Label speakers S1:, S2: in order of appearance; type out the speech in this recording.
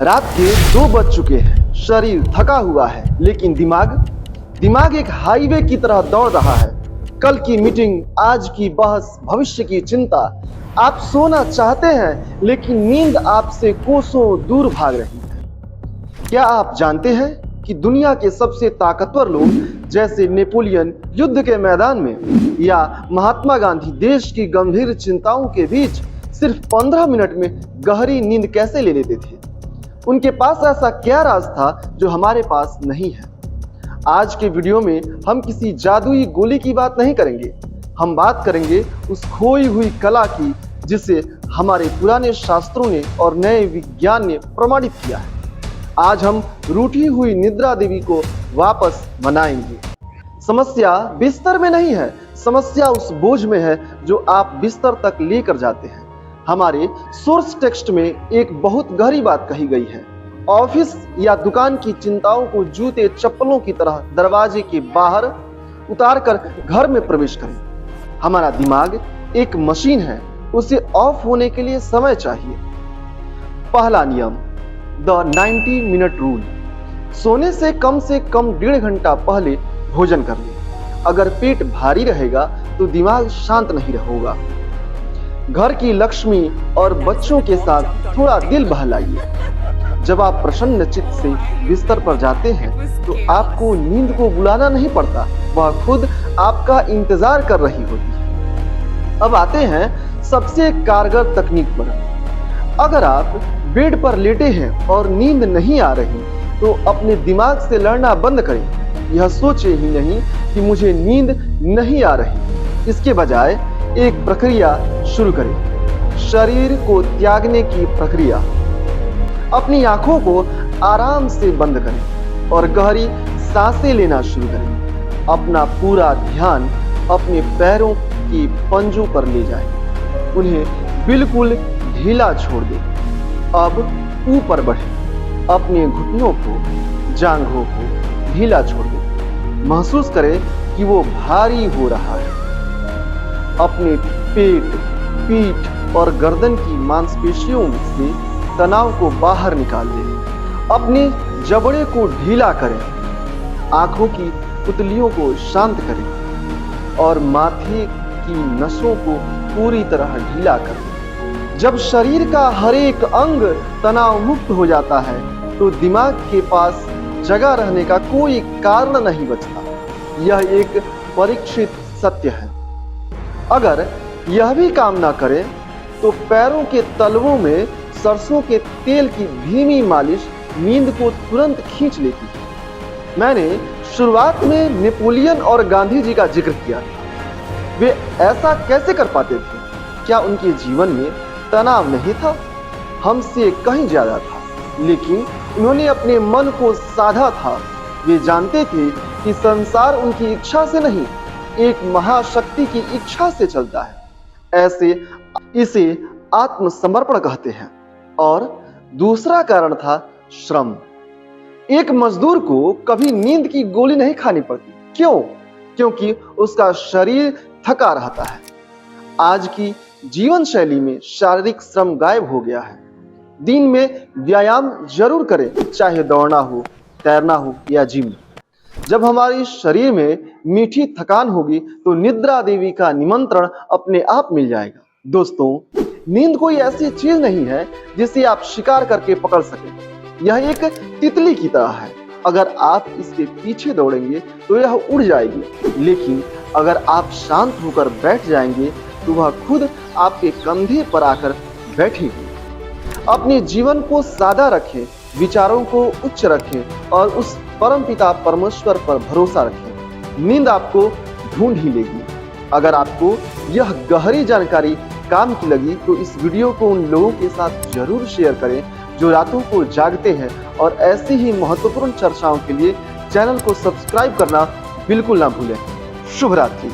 S1: रात के 2 बज चुके हैं। शरीर थका हुआ है, लेकिन दिमाग एक हाईवे की तरह दौड़ रहा है। कल की मीटिंग, आज की बहस, भविष्य की चिंता। आप सोना चाहते हैं, लेकिन नींद आपसे कोसों दूर भाग रही है। क्या आप जानते हैं कि दुनिया के सबसे ताकतवर लोग जैसे नेपोलियन युद्ध के मैदान में या महात्मा गांधी देश की गंभीर चिंताओं के बीच सिर्फ 15 मिनट में गहरी नींद कैसे ले लेते थे? उनके पास ऐसा क्या राज था जो हमारे पास नहीं है? आज के वीडियो में हम किसी जादुई गोली की बात नहीं करेंगे। हम बात करेंगे उस खोई हुई कला की जिसे हमारे पुराने शास्त्रों ने और नए विज्ञान ने प्रमाणित किया है। आज हम रूठी हुई निद्रा देवी को वापस बनाएंगे। समस्या बिस्तर में नहीं है, समस्या उस बोझ में है जो आप बिस्तर तक लेकर जाते हैं। हमारे सोर्स टेक्स्ट में एक बहुत गहरी बात कही गई है। ऑफिस या दुकान की चिंताओं को जूते चप्पलों की तरह दरवाजे के बाहर उतारकर घर में प्रवेश करें। हमारा दिमाग एक मशीन है, उसे ऑफ होने के लिए समय चाहिए। पहला नियम, द 90 मिनट रूल। सोने से कम 1.5 घंटा पहले भोजन कर लें। अगर पेट भारी रहेगा तो दिमाग शांत नहीं होगा। घर की लक्ष्मी और बच्चों के साथ थोड़ा दिल बहलाइए। जब आप प्रसन्न चित्त से बिस्तर पर जाते हैं तो आपको नींद को बुलाना नहीं पड़ता, वह खुद आपका इंतजार कर रही होती है। अब आते हैं सबसे कारगर तकनीक पर। अगर आप बेड पर लेटे हैं और नींद नहीं आ रही तो अपने दिमाग से लड़ना बंद करें। यह सोचे ही नहीं कि मुझे नींद नहीं आ रही। इसके बजाय एक प्रक्रिया शुरू करें, शरीर को त्यागने की प्रक्रिया। अपनी आंखों को आराम से बंद करें और गहरी सांसें लेना शुरू करें। अपना पूरा ध्यान अपने पैरों की पंजों पर ले जाएं। उन्हें बिल्कुल ढीला छोड़ दें। अब ऊपर बढ़ें। अपने घुटनों को, जांघों को ढीला छोड़ दें। महसूस करें कि वो भारी हो रहा है। अपने पेट, पीठ और गर्दन की मांसपेशियों से तनाव को बाहर निकाल दें। अपने जबड़े को ढीला करें। आंखों की पुतलियों को शांत करें और माथे की नसों को पूरी तरह ढीला करें। जब शरीर का हर एक अंग तनाव मुक्त हो जाता है तो दिमाग के पास जगह रहने का कोई कारण नहीं बचता। यह एक परीक्षित सत्य है। अगर यह भी काम ना करे तो पैरों के तलवों में सरसों के तेल की धीमी मालिश नींद को तुरंत खींच लेती है। मैंने शुरुआत में नेपोलियन और गांधी जी का जिक्र किया था। वे ऐसा कैसे कर पाते थे? क्या उनके जीवन में तनाव नहीं था? हमसे कहीं ज्यादा था, लेकिन उन्होंने अपने मन को साधा था। वे जानते थे कि संसार उनकी इच्छा से नहीं, एक महाशक्ति की इच्छा से चलता है। इसे आत्मसमर्पण कहते हैं। और दूसरा कारण था श्रम। एक मजदूर को कभी नींद की गोली नहीं खानी पड़ती। क्यों? क्योंकि उसका शरीर थका रहता है। आज की जीवन शैली में शारीरिक श्रम गायब हो गया है। दिन में व्यायाम जरूर करें, चाहे दौड़ना हो, तैरना हो या जिम। जब हमारे शरीर में मीठी थकान होगी तो निद्रा देवी का निमंत्रण अपने आप मिल जाएगा। दोस्तों, नींद कोई ऐसी चीज नहीं है जिसे आप शिकार करके पकड़ सकें। यह एक तितली की तरह है। अगर आप इसके पीछे दौड़ेंगे तो यह उड़ जाएगी, लेकिन अगर आप शांत होकर बैठ जाएंगे तो वह खुद आपके कंधे पर आकर बैठेगी। अपने जीवन को सादा रखें, विचारों को उच्च रखें और उस परमपिता परमेश्वर पर भरोसा रखें। नींद आपको ढूंढ ही लेगी। अगर आपको यह गहरी जानकारी काम की लगी तो इस वीडियो को उन लोगों के साथ जरूर शेयर करें जो रातों को जागते हैं। और ऐसी ही महत्वपूर्ण चर्चाओं के लिए चैनल को सब्सक्राइब करना बिल्कुल ना भूलें। शुभ रात्रि।